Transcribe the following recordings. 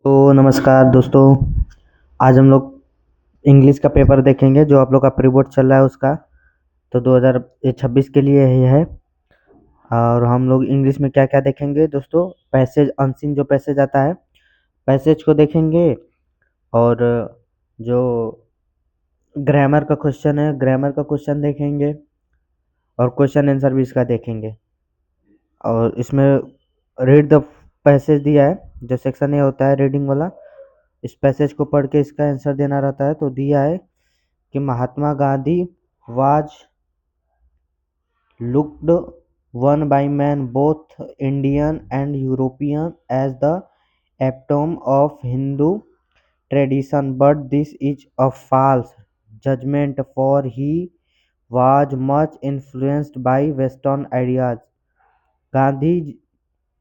तो नमस्कार दोस्तों। आज हम लोग इंग्लिश का पेपर देखेंगे जो आप लोग का प्री बोर्ड चल रहा है उसका। तो 2026 के लिए ही है। और हम लोग इंग्लिश में क्या क्या देखेंगे दोस्तों? पैसेज अनसीन जो पैसेज आता है पैसेज को देखेंगे। और जो ग्रामर का क्वेश्चन है ग्रामर का क्वेश्चन देखेंगे। और क्वेश्चन आंसर भी इसका देखेंगे। और इसमें रीड द पैसेज दिया है, जो सेक्शन ए होता है रीडिंग वाला। इस पैसेज को पढ़ के इसका आंसर देना रहता है। तो दिया है कि Mahatma Gandhi was looked one by men both Indian and European as the epitome of Hindu tradition, but this is a false judgment, for he was much influenced by Western ideas. Gandhi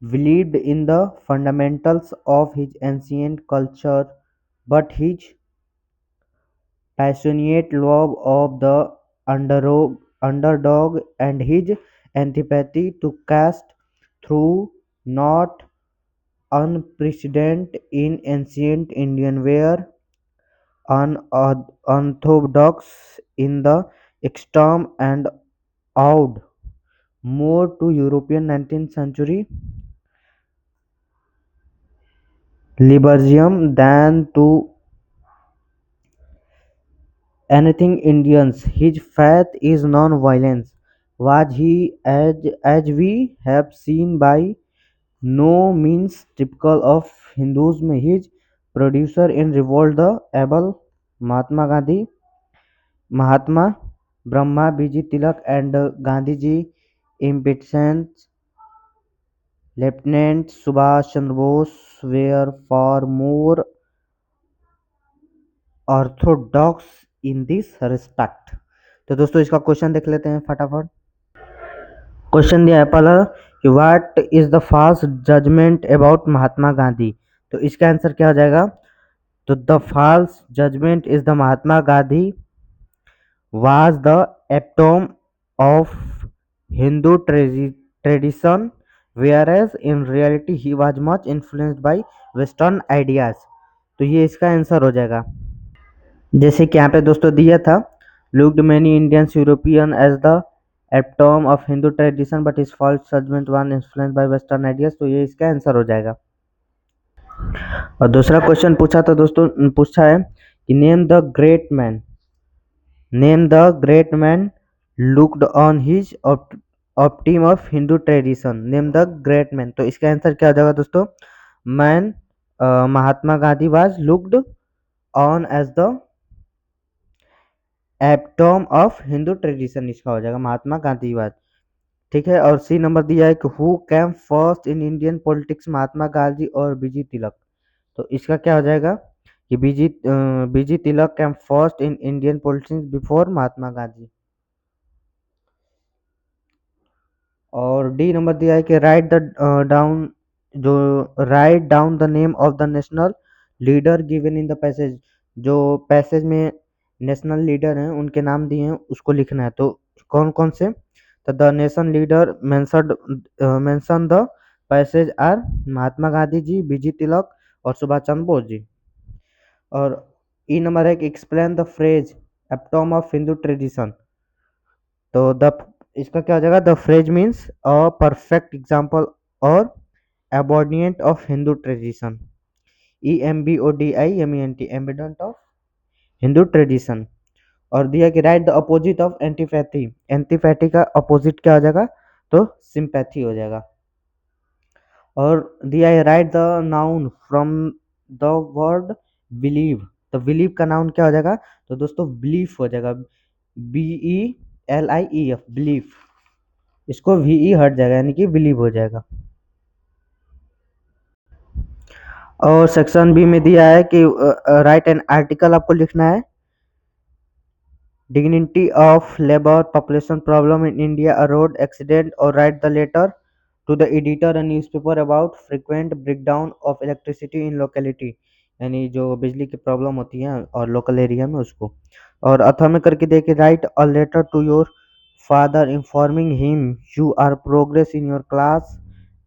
believed in the fundamentals of his ancient culture, but his passionate love of the underdog and his antipathy to caste through not unprecedented in ancient Indian were unorthodox in the extreme and owed more to European 19th century liberalism than to anything Indians. His faith is non-violence. Was he, as we have seen, by no means typical of Hinduism? His producer in revolt, the able Mahatma Gandhi, Mahatma Brahma Biji Tilak, and Gandhiji impeachment Lieutenant Subhash Chandra Bose were far more Orthodox in this respect. तो दोस्तों इसका question देख लेते हैं फटाफट। Question दिया है पहला कि व्हाट इज द फास्ट जजमेंट अबाउट महात्मा गांधी। तो इसका आंसर क्या हो जाएगा? तो the false judgement is the Mahatma Gandhi was the epitome of Hindu tradition, whereas in reality he was much influenced by western ideas। तो ये इसका आंसर हो जाएगा। जैसे कि यहाँ पे दोस्तों दिया था, looked many Indians European as the epitome of Hindu tradition but is false judgement one influence by western ideas. तो ये इसका आंसर हो जाएगा। और दूसरा क्वेश्चन पूछा था दोस्तों, पूछा है कि name the great man looked on his optim of Hindu tradition. Name the great man. तो इसका आंसर क्या हो जाएगा दोस्तों? Man Mahatma Gandhi was looked on as the epitome of Hindu tradition. इसका हो जाएगा महात्मा गांधीवाद। ठीक है। और सी नंबर दिया है कि who came first in Indian politics, Mahatma Gandhi और बीजी तिलक। तो इसका क्या हो जाएगा कि BG Tilak came first in Indian politics before Mahatma Gandhi. और डी नंबर दिया है कि write down the name of the national leader given in the passage. जो पैसेज में नेशनल लीडर हैं उनके नाम दिए हैं उसको लिखना है। तो कौन कौन से? तो the nation leader mention the passage are Mahatma Gandhi ji, BG Tilak और सुभाष चंद्र बोस जी। और ई नंबर है कि explain the phrase epitome of Hindu tradition. तो द इसका क्या हो जाएगा? The phrase means a perfect example और embodiment of Hindu tradition. EMBODIMENT embodiment of Hindu tradition. और दिया कि write the opposite of antipathy. Antipathy का अपोजिट क्या हो जाएगा? तो सिंपैथी हो जाएगा। और दिया है right the noun from the word believe. तो बिलीव का नाउन क्या हो जाएगा? तो दोस्तों बिलीफ हो जाएगा, BELIEF बिलीफ। इसको VE हट जाएगा यानी कि बिलीव हो जाएगा। और सेक्शन बी में दिया है कि राइट एन आर्टिकल आपको लिखना है। Dignity of labor, population problem in India, a road accident, or write the letter to the editor a newspaper about frequent breakdown of electricity in locality। यानी जो बिजली की प्रॉब्लम होती है और लोकल एरिया में उसको। और अथवा में करके देखिए write a letter to your father informing him you are progress in your class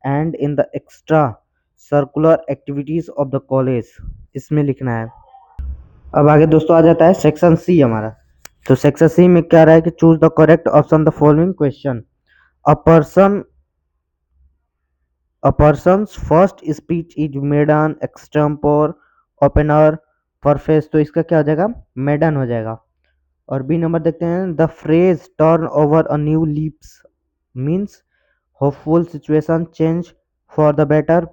and in the extra curricular activities of the college, इसमें लिखना है। अब आगे दोस्तों आ जाता है सेक्शन सी हमारा। तो सेक्शन सी में क्या रहा है कि choose the correct option the following question. A person A person's first speech is maiden, extempore, opener, preface। तो इसका क्या हो जाएगा, मेडन हो जाएगा। और बी नंबर देखते हैं, the phrase turn over a new leaves means hopeful situation change for the better,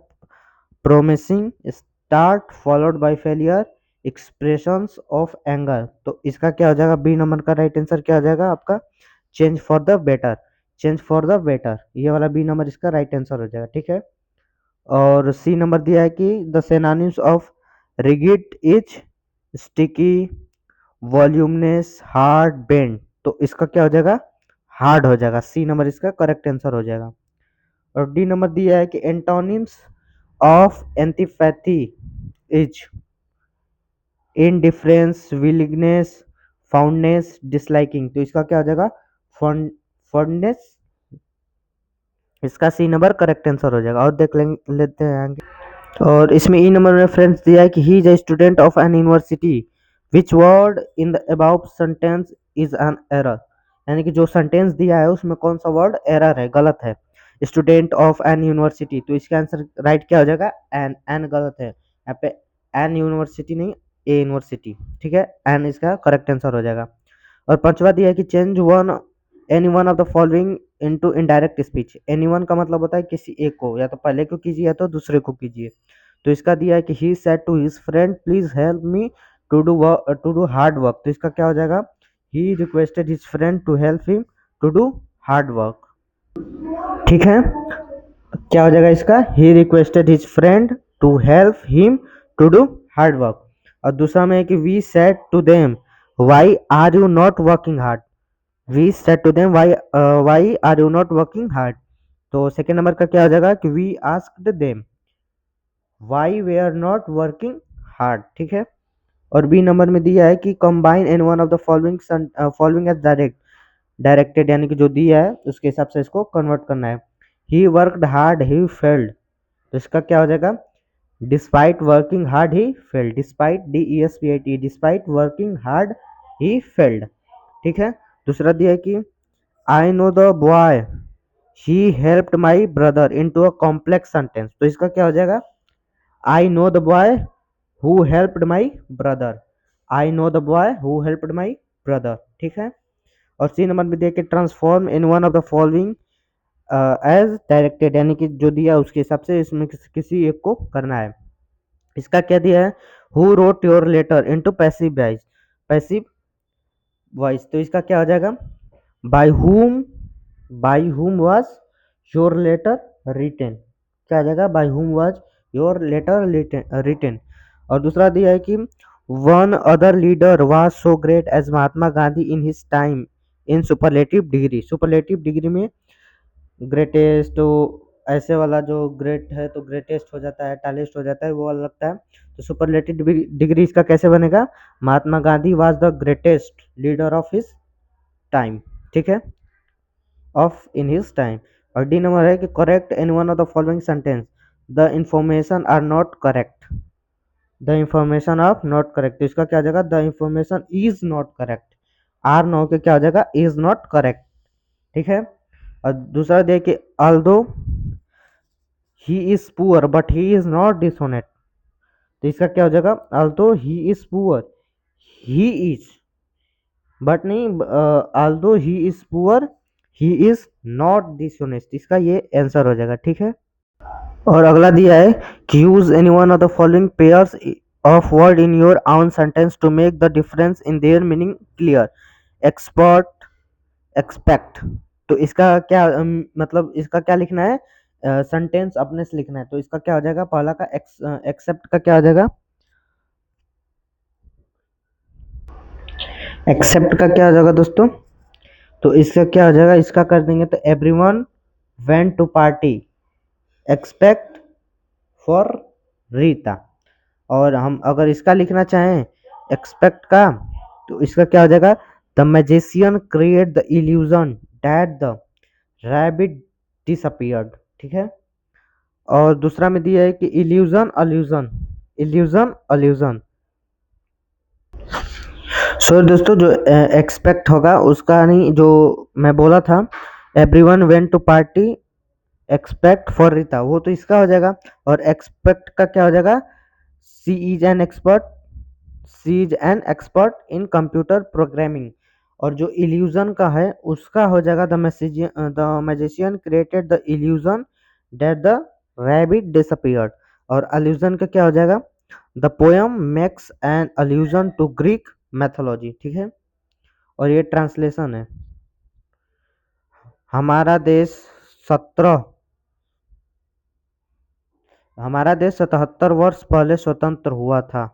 promising start followed by failure, expressions of anger. तो इसका क्या हो जाएगा, बी नंबर का राइट आंसर क्या हो जाएगा आपका, change for the better, change for the better, ये वाला बी नंबर इसका राइट आंसर हो जाएगा। ठीक है। और सी नंबर दिया है कि the synonyms of rigid is sticky, volumeness, hard, bend. तो इसका क्या हो जाएगा, हार्ड हो जाएगा। सी नंबर इसका करेक्ट आंसर हो जाएगा। और डी नंबर दिया है कि antonyms of antipathy is indifference, willingness, fondness, disliking. तो इसका क्या हो जाएगा, फॉन्डनेस, इसका सी नंबर करेक्ट आंसर हो जाएगा। और देख लेते हैं आगे। और इसमें ई नंबर में फ्रेंड्स दिया है कि he is a student of an university, which word in the about sentence is an error. यानी कि जो सेंटेंस दिया है उसमें कौन सा वर्ड एरर है, गलत है। स्टूडेंट ऑफ एन यूनिवर्सिटी, तो इसका आंसर राइट क्या हो जाएगा, एन गलत है यहाँ पे, एन यूनिवर्सिटी नहीं, ए यूनिवर्सिटी। ठीक है, एन इसका करेक्ट आंसर हो जाएगा। और पांचवा दिया है कि change one any one of the following into indirect speech. Any one का मतलब होता है किसी एक को, या तो पहले को कीजिए या तो दूसरे को कीजिए। तो इसका दिया है कि he said to his friend please help me to do hard work. तो इसका क्या हो जाएगा, he requested his friend to help him to do hard work. ठीक है, क्या हो जाएगा इसका, he requested his friend to help him to do hard work. और दूसरा में है कि we said to them why are you not working hard. We said to them why are you not working hard. तो second number का क्या हो जाएगा कि वी आस्क्ड देम व्हाई वे आर नॉट वर्किंग हार्ड। ठीक है। और बी नंबर में दिया है कि combine in one of the following as directed, यानी कि जो दिया है उसके हिसाब से इसको कन्वर्ट करना है। He worked hard he failed. तो इसका क्या हो जाएगा, despite working hard he failed, despite DESPIT, despite working hard he failed. ठीक है। दूसरा दिया है कि I know the boy he helped my brother into a complex sentence. तो इसका क्या हो जाएगा, I know the boy who helped my brother, I know the boy who helped my brother. ठीक है। और सी नंबर में देखिए transform in one of the following as directed, यानी कि जो दिया उसके हिसाब से इसमें किसी एक को करना है। इसका क्या दिया है, who wrote your letter into passive voice, passive voice. तो इसका क्या हो जाएगा, by whom was your letter written. क्या आ जाएगा, by whom was your letter written. और दूसरा दिया है कि one other leader was so great as Mahatma Gandhi in his time in superlative degree. Superlative degree में ग्रेटेस्ट, तो ऐसे वाला जो ग्रेट है तो ग्रेटेस्ट हो जाता है, टालेस्ट हो जाता है, वो वाला लगता है। तो सुपरलेटिव डिग्री इसका कैसे बनेगा, Mahatma Gandhi was the greatest leader of his time. ठीक है, ऑफ इन हिज टाइम। और डी नंबर है कि correct in one of the following sentence, the information are not correct, the information of not correct. तो इसका क्या हो जाएगा, the information is not correct, are no के क्या हो जाएगा, इज नॉट करेक्ट। ठीक है। और दूसरा देखिए although he is poor but he is not dishonest. तो इसका क्या हो जाएगा, although he is poor, he is, but नहीं, although he is poor he is not dishonest. इसका ये आंसर हो जाएगा। ठीक है। और अगला दिया है कि use any one of the following pairs of word in your own sentence to make the difference in their meaning clear, expert, expect. तो इसका क्या मतलब इसका क्या लिखना है, सेंटेंस अपने से लिखना है। तो इसका क्या हो जाएगा, पहला का एक्सेप्ट का क्या हो जाएगा, एक्सेप्ट का क्या हो जाएगा दोस्तों, तो इसका क्या हो जाएगा, इसका कर देंगे तो everyone went to party expect for Rita. और हम अगर इसका लिखना चाहें एक्सपेक्ट का, तो इसका क्या हो जाएगा, the magician create the illusion that the rabbit disappeared. ठीक है। और दूसरा में दिया है कि इल्यूजन अल्यूजन, इल्यूजन अल्यूजन। सो दोस्तों जो एक्सपेक्ट होगा उसका नहीं, जो मैं बोला था everyone went to party expect for Rita, वो तो इसका हो जाएगा। और एक्सपेक्ट का क्या हो जाएगा, she is an expert, she is an expert in computer programming. और जो इल्यूजन का है उसका हो जाएगा the magician created the illusion that the rabbit disappeared. और अल्यूजन का क्या हो जाएगा, the poem makes an allusion to Greek mythology. ठीक है, और ये ट्रांसलेशन है। हमारा देश 17 हमारा देश 77 वर्ष पहले स्वतंत्र हुआ था।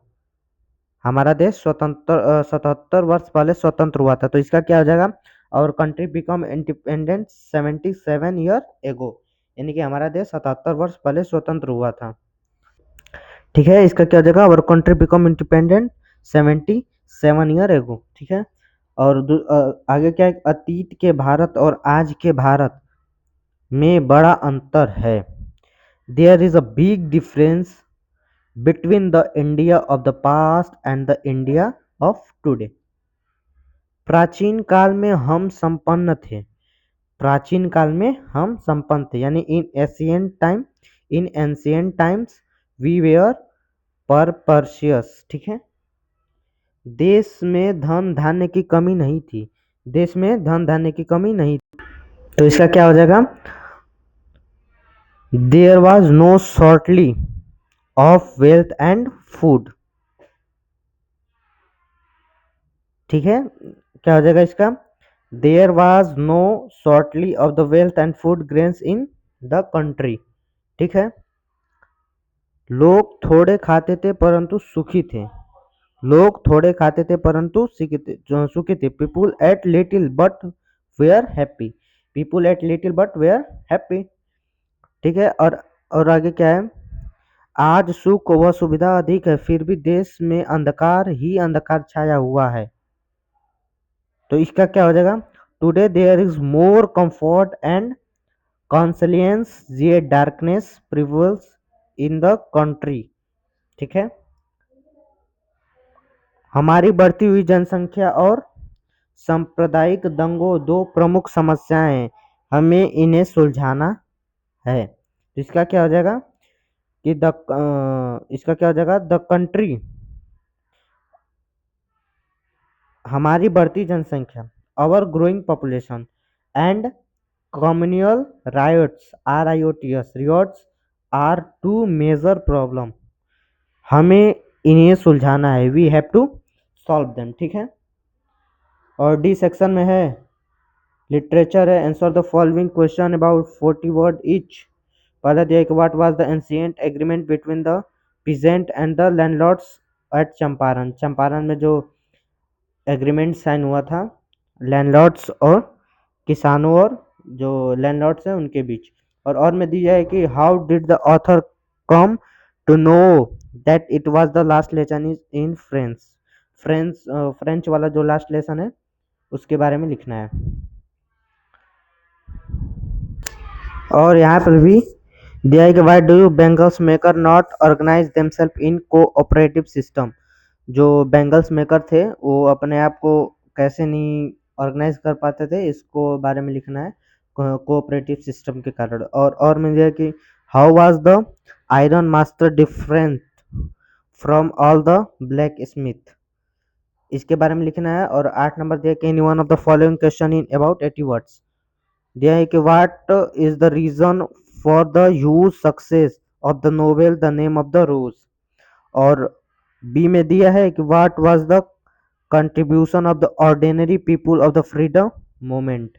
हमारा देश 77 वर्ष पहले स्वतंत्र हुआ था, तो इसका क्या हो जाएगा, और country become independent 77 year ago, यानी कि हमारा देश 77 वर्ष पहले स्वतंत्र हुआ था। ठीक है, इसका क्या हो जाएगा, और country become independent 77 year ago. ठीक है, और आगे क्या है, अतीत के भारत और आज के भारत में बड़ा अंतर है। There is a big difference between the India of the past and the India of today. प्राचीन काल में हम संपन्न थे, प्राचीन काल में हम संपन्न थे, यानी in ancient times we were prosperous. ठीक है, देश में धन धान्य की कमी नहीं थी, देश में धन धान्य की कमी नहीं थी। तो इसका क्या हो जाएगा, there was no shortly of wealth and food. ठीक है, क्या हो जाएगा इसका, there was no shortly of the wealth and food grains in the country. ठीक है, लोग थोड़े खाते थे परंतु सुखी थे, लोग थोड़े खाते थे परंतु सुखी थे। People ate little but were happy, people ate little but were happy. ठीक है, और आगे क्या है, आज सुख व सुविधा अधिक है फिर भी देश में अंधकार ही अंधकार छाया हुआ है। तो इसका क्या हो जाएगा, today there is more comfort and convenience ये darkness prevails in the country. ठीक है, हमारी बढ़ती हुई जनसंख्या और सांप्रदायिक दंगों दो प्रमुख समस्याएं हैं, हमें इन्हें सुलझाना है। तो इसका क्या हो जाएगा कि इसका क्या हो जाएगा, द कंट्री, हमारी बढ़ती जनसंख्या, our growing population and communal riots riots are two major problem, हमें इन्हें सुलझाना है, we have to solve them. ठीक है, और डी सेक्शन में है लिटरेचर है, answer the following question about 40 word each. पहला दिया कि what was the ancient agreement between the peasant and the landlords at Champaran, Champaran में जो एग्रीमेंट साइन हुआ था लैंडलॉर्ड्स और किसानों और जो लैंडलॉर्ड्स हैं उनके बीच। और में दिया है कि how did the author come to know that it was the last lesson is in French वाला जो लास्ट लेसन है उसके बारे में लिखना है। और यहाँ पर भी दिया है कि why do you bangles maker not organise themself in cooperative system, जो बेंगल्स मेकर थे वो अपने आप को कैसे नहीं ऑर्गेनाइज कर पाते थे, इसको बारे में लिखना है कोऑपरेटिव सिस्टम के कारण। और में दिया कि how was the iron master different from all the black Smith, इसके बारे में लिखना है। और 8 नंबर दिया कि any one of the following question in about 80 words. दिया है कि what is the reason for the huge success of the novel the name of the rose. और बी में दिया है कि what was the contribution of the ordinary people of the freedom movement.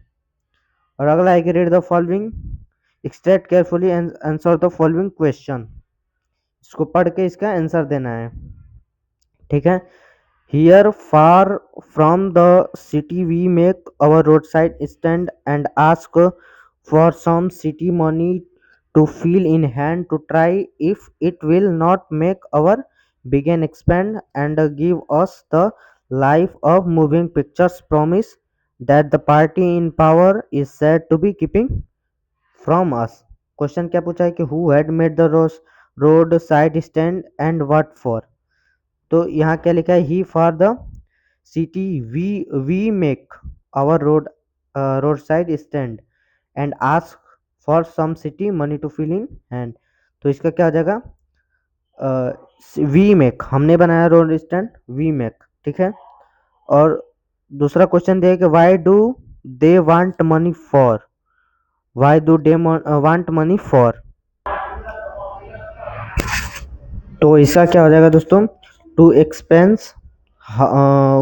और अगला है कि read the following extract carefully and answer the following question, इसको पढ़ के इसका आंसर देना है। ठीक है, here far from the city we make our roadside stand and ask for some city money to feel in hand to try if it will not make our begin expand and give us the life of moving pictures promise that the party in power is said to be keeping from us। Question क्या पूछा है कि who had made the road side stand and what for. तो यहाँ क्या लिखा है, he for the city we make our road side stand and ask for some city money to fill in hand. तो इसका क्या हो जाएगा, वी मेक, हमने बनाया रोड स्टैंड, वी मेक, ठीक है। और दूसरा क्वेश्चन दिया है कि why do they want money for, why do they want money for. तो इसका क्या हो जाएगा दोस्तों, to expense,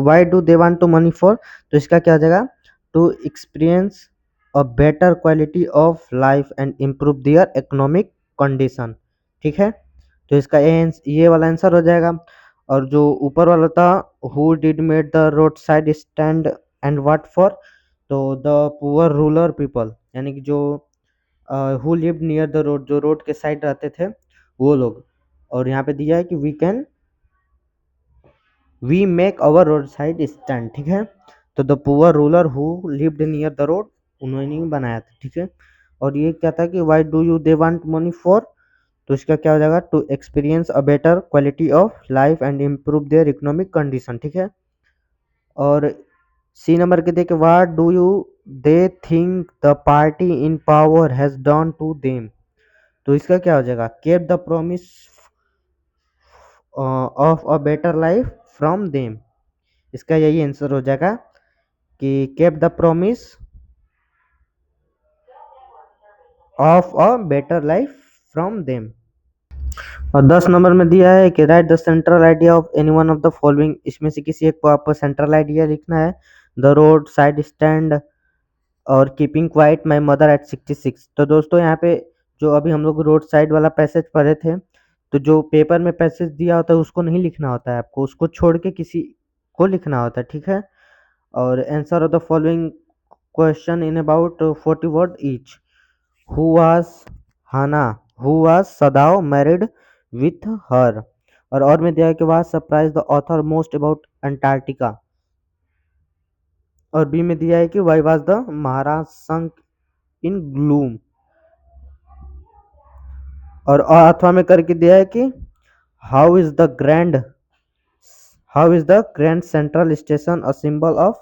why do they want to money for, तो इसका क्या हो जाएगा, to experience a better quality of life and improve their economic condition, ठीक है। तो इसका ये वाला आंसर हो जाएगा। और जो ऊपर वाला था, who did made the road side stand and what for, तो द पुअर रूरल पीपल, यानी कि जो who lived near the road, जो रोड के साइड रहते थे वो लोग। और यहाँ पे दिया है कि we make our road side stand, ठीक है। तो the poor ruler who lived near the road, उन्होंने ही बनाया था, ठीक है। और ये क्या था कि why do you they want money for, तो इसका क्या हो जाएगा, to experience a better quality of life and improve their economic condition, ठीक है। और सी नंबर के देखे, what do you they think the party in power has done to them. तो इसका क्या हो जाएगा, keep the promise of a better life from them. इसका यही आंसर हो जाएगा कि keep the promise of a better life from them. और 10 नंबर में दिया है कि write the central idea of any one of the following, इसमें से किसी एक को आपको सेंट्रल आइडिया लिखना है। द रोड साइड स्टैंड और keeping quiet my mother eight 66। तो दोस्तों यहाँ पे जो अभी हम लोग रोड साइड वाला पैसेज पढ़े थे, तो जो पेपर में पैसेज दिया होता है उसको नहीं लिखना होता है आपको, उसको छोड़ के किसी को लिखना होता है, ठीक है। और answer of the following question in about 40 word each. Who was Hana, who was Sadao married with her. और में दिया है कि was surprise the author most about Antarctica. और बी में दिया है कि why was the Maharaj sunk in gloom. और अथवा में करके दिया है कि how is the grand how is the Grand Central Station a symbol of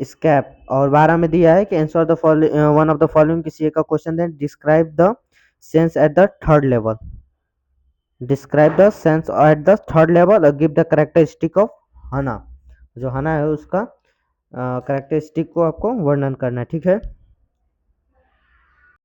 escape. और 12 में दिया है कि answer the one of the following, किसी एक का क्वेश्चन दें, describe the sense at the third level, describe the sense at the third level और गिव द करेक्टरिस्टिक ऑफ हना। जो हना है उसका करेक्टरिस्टिक को आपको वर्णन करना है, ठीक है।